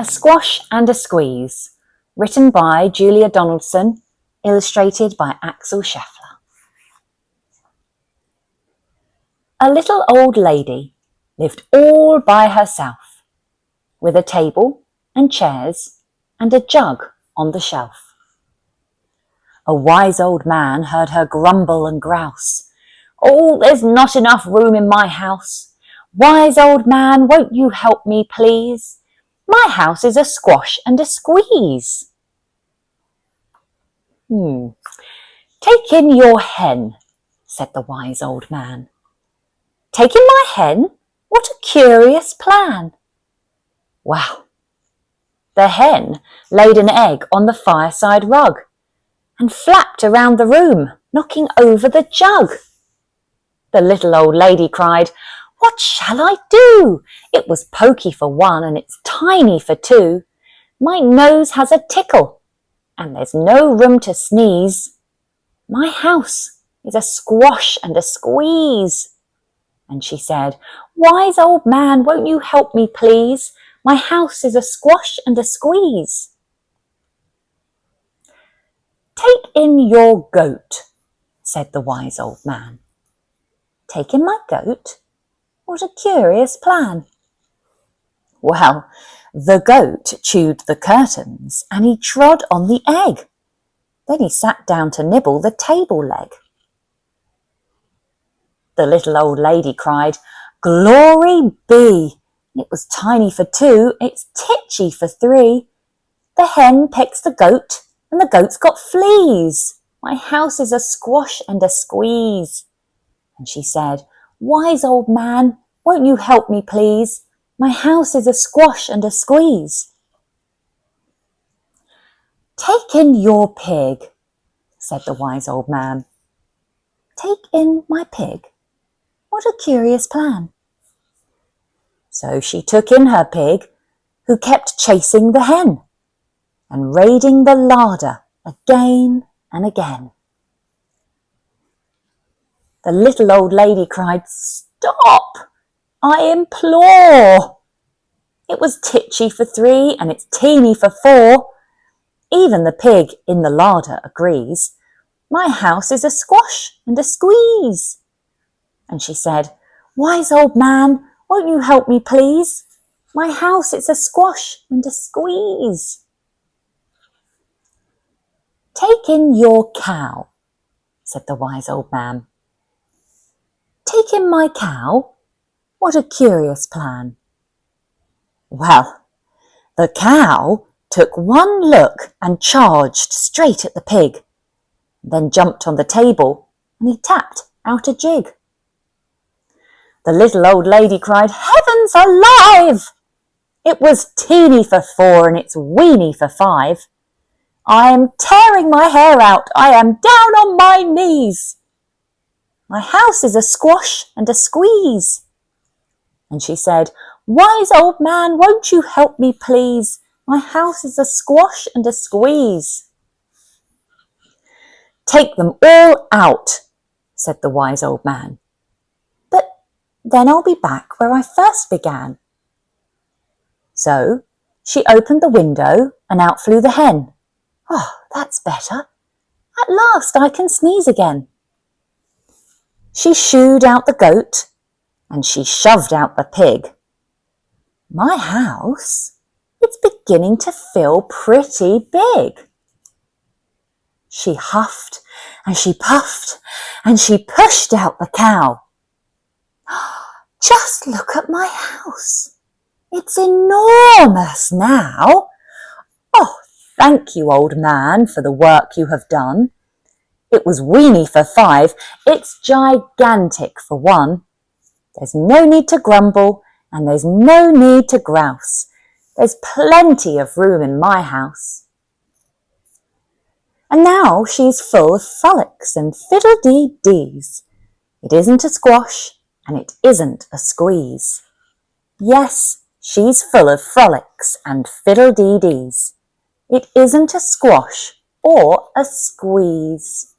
A Squash and a Squeeze, written by Julia Donaldson, illustrated by Axel Scheffler. A little old lady lived all by herself, with a table and chairs and a jug on the shelf. A wise old man heard her grumble and grouse. "Oh, there's not enough room in my house. Wise old man, won't you help me, please? My house is a squash and a squeeze." "Take in your hen," said the wise old man. "Take in my hen? What a curious plan." Well, the hen laid an egg on the fireside rug and flapped around the room, knocking over the jug. The little old lady cried, "What shall I do? It was pokey for one and it's tiny for two. My nose has a tickle and there's no room to sneeze. My house is a squash and a squeeze." And she said, "Wise old man, won't you help me, please? My house is a squash and a squeeze." "Take in your goat," said the wise old man. "Take in my goat? What a curious plan." Well, the goat chewed the curtains and he trod on the egg. Then he sat down to nibble the table leg. The little old lady cried, "Glory be! It was tiny for two, it's titchy for three. The hen pecks the goat and the goat's got fleas. My house is a squash and a squeeze." And she said, "Wise old man, won't you help me, please? My house is a squash and a squeeze." "Take in your pig," said the wise old man. "Take in my pig? What a curious plan." So she took in her pig, who kept chasing the hen and raiding the larder again and again. The little old lady cried, "Stop! I implore! It was titchy for three and it's teeny for four. Even the pig in the larder agrees. My house is a squash and a squeeze." And she said, "Wise old man, won't you help me, please? My house is a squash and a squeeze." "Take in your cow," said the wise old man. "Take in my cow? What a curious plan." Well, the cow took one look and charged straight at the pig, then jumped on the table and he tapped out a jig. The little old lady cried, "Heavens alive! It was teeny for four and it's weeny for five. I am tearing my hair out. I am down on my knees. My house is a squash and a squeeze." And she said, "Wise old man, won't you help me, please? My house is a squash and a squeeze." "Take them all out," said the wise old man. "But then I'll be back where I first began." So she opened the window and out flew the hen. "Oh, that's better. At last I can sneeze again." She shooed out the goat and she shoved out the pig. My house, it's beginning to feel pretty big. She huffed and she puffed and she pushed out the cow. "Just look at my house. It's enormous now. Oh, thank you, old man, for the work you have done. It was weeny for five. It's gigantic for one. There's no need to grumble and there's no need to grouse. There's plenty of room in my house." And now she's full of frolics and fiddle-dee-dees. It isn't a squash and it isn't a squeeze. Yes, she's full of frolics and fiddle-dee-dees. It isn't a squash or a squeeze.